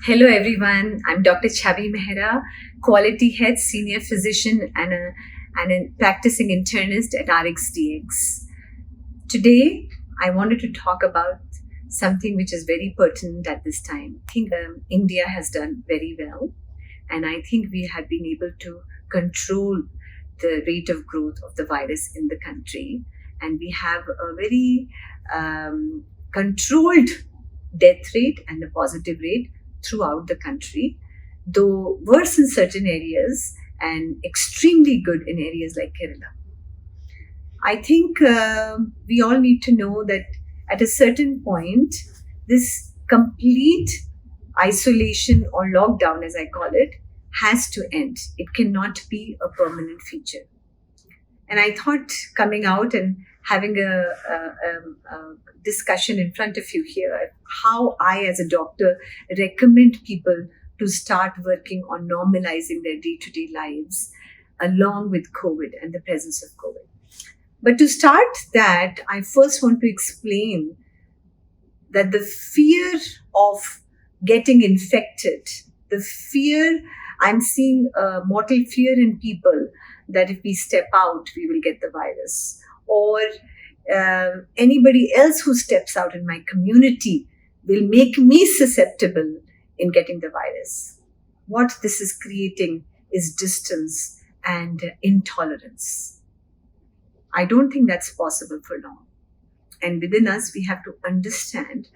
Hello everyone, I'm Dr. Chabi Mehra, Quality Head, Senior Physician and a practicing internist at RxDX. Today, I wanted to talk about something which is very pertinent at this time. I think India has done very well, and I think we have been able to control the rate of growth of the virus in the country, and we have a very controlled death rate and a positive rate throughout the country, though worse in certain areas and extremely good in areas like Kerala. I think we all need to know that at a certain point, this complete isolation or lockdown, as I call it, has to end. It cannot be a permanent feature. And I thought coming out and having a discussion in front of you here, how I, as a doctor, recommend people to start working on normalizing their day to day lives along with COVID and the presence of COVID. But to start that, I first want to explain that the fear of getting infected, the fear, I'm seeing a mortal fear in people that if we step out, we will get the virus. Or anybody else who steps out in my community will make me susceptible in getting the virus. What this is creating is distance and intolerance. I don't think that's possible for long. And within us, we have to understand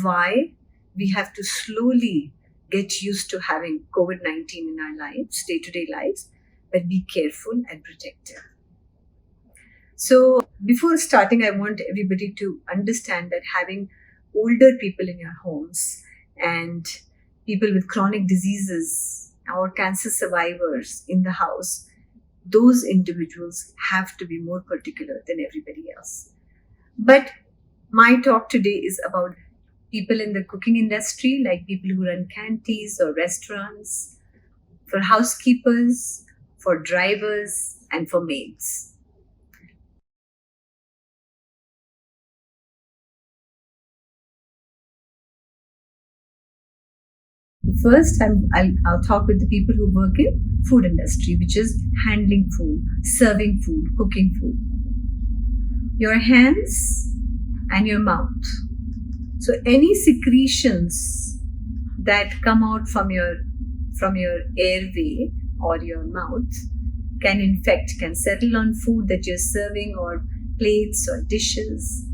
why we have to slowly get used to having COVID-19 in our lives, day-to-day lives, but be careful and protective. So before starting, I want everybody to understand that having older people in your homes and people with chronic diseases or cancer survivors in the house, those individuals have to be more particular than everybody else. But my talk today is about people in the cooking industry, like people who run canteens or restaurants, for housekeepers, for drivers, and for maids. First, I'll talk with the people who work in food industry, which is handling food, serving food, cooking food. Your hands and your mouth. So any secretions that come out from your airway or your mouth can infect, can settle on food that you're serving or plates or dishes.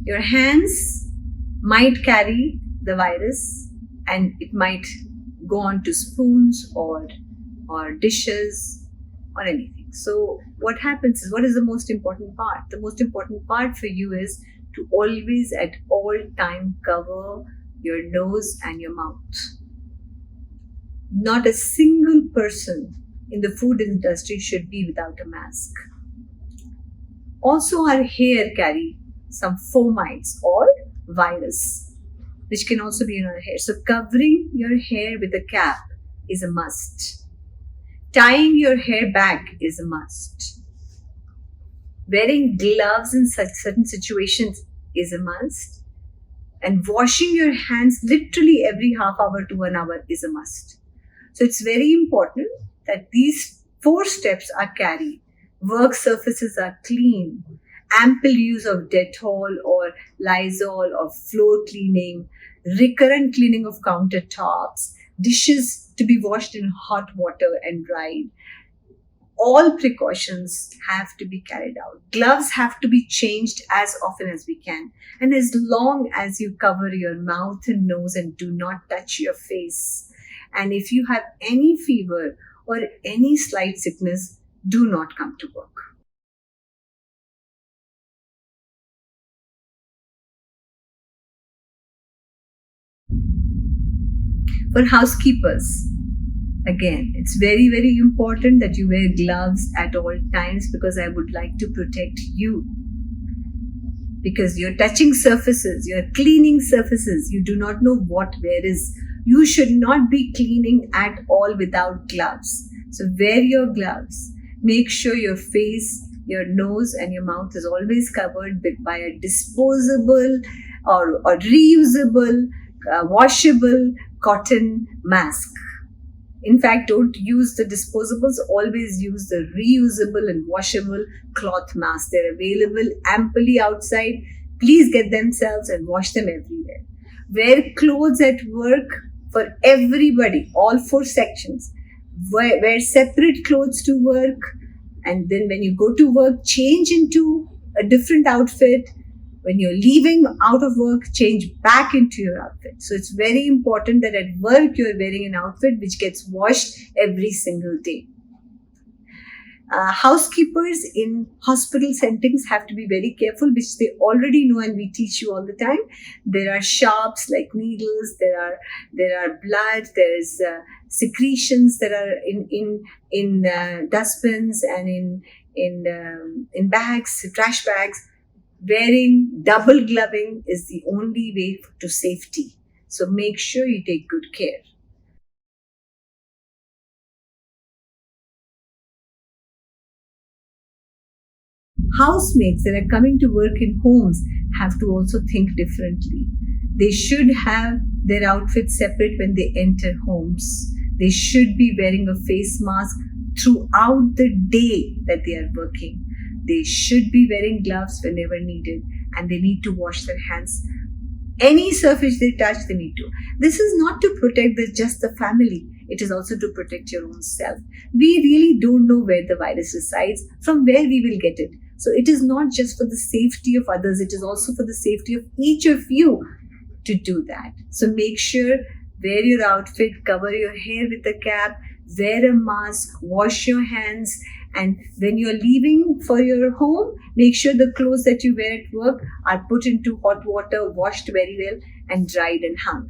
Your hands might carry the virus and it might go on to spoons or dishes or anything. So what happens is, what is the most important part? The most important part for you is to always at all time cover your nose and your mouth. Not a single person in the food industry should be without a mask. Also, our hair carry some fomites or virus, which can also be in our hair. So covering your hair with a cap is a must. Tying your hair back is a must. Wearing gloves in such certain situations is a must. And washing your hands literally every half hour to 1 hour is a must. So it's very important that these 4 steps are carried. Work surfaces are clean. Ample use of Dettol or Lysol or floor cleaning, recurrent cleaning of countertops, dishes to be washed in hot water and dried. All precautions have to be carried out. Gloves have to be changed as often as we can. And as long as you cover your mouth and nose and do not touch your face. And if you have any fever or any slight sickness, do not come to work. For housekeepers, again, it's very, very important that you wear gloves at all times because I would like to protect you. Because you're touching surfaces, you're cleaning surfaces, you do not know what where is. You should not be cleaning at all without gloves. So wear your gloves. Make sure your face, your nose and your mouth is always covered by a disposable or reusable washable cotton mask. In fact, don't use the disposables, always use the reusable and washable cloth masks. They're available amply outside. Please get themselves and wash them everywhere. Wear clothes at work for everybody, all four sections. Wear separate clothes to work, and then when you go to work, change into a different outfit. When you're leaving out of work, change back into your outfit. So it's very important that at work you're wearing an outfit which gets washed every single day. Housekeepers in hospital settings have to be very careful, which they already know and we teach you all the time. There are sharps like needles, there are blood, there is secretions that are in dustbins and in bags, trash bags. Wearing double gloving is the only way to safety. So make sure you take good care. Housemates that are coming to work in homes have to also think differently. They should have their outfits separate when they enter homes. They should be wearing a face mask throughout the day that they are working. They should be wearing gloves whenever needed, and they need to wash their hands. Any surface they touch, they need to. This is not to protect just the family. It is also to protect your own self. We really don't know where the virus resides, from where we will get it. So it is not just for the safety of others, it is also for the safety of each of you to do that. So make sure, wear your outfit, cover your hair with a cap, wear a mask, wash your hands, and when you're leaving for your home, make sure the clothes that you wear at work are put into hot water, washed very well, and dried and hung.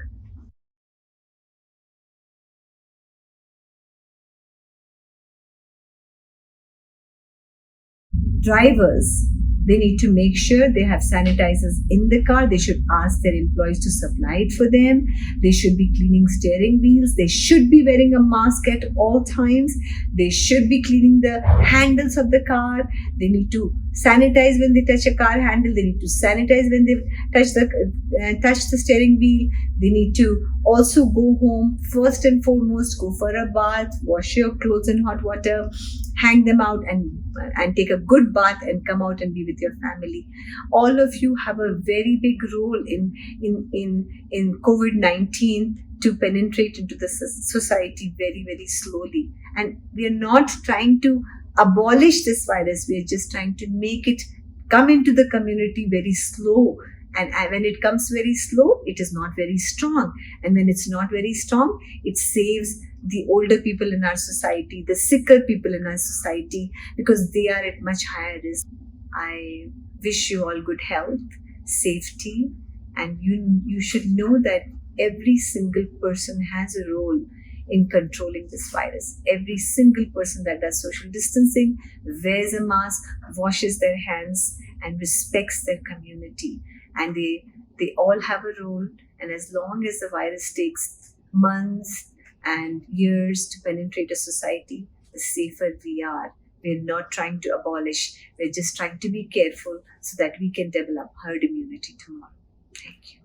Drivers, they need to make sure they have sanitizers in the car. They should ask their employees to supply it for them. They should be cleaning steering wheels. They should be wearing a mask at all times. They should be cleaning the handles of the car. They need to sanitize when they touch a car handle. They need to sanitize when they touch the steering wheel. They need to also go home, first and foremost, go for a bath, wash your clothes in hot water, hang them out, and take a good bath and come out and be with your family. All of you have a very big role in COVID-19 to penetrate into the society very, very slowly. And we are not trying to abolish this virus. We are just trying to make it come into the community very slow. And when it comes very slow, it is not very strong. And when it's not very strong, it saves the older people in our society, the sicker people in our society, because they are at much higher risk. I wish you all good health, safety, and you should know that every single person has a role in controlling this virus. Every single person that does social distancing, wears a mask, washes their hands, and respects their community. And they all have a role. And as long as the virus takes months and years to penetrate a society, the safer we are. We're not trying to abolish. We're just trying to be careful so that we can develop herd immunity tomorrow. Thank you.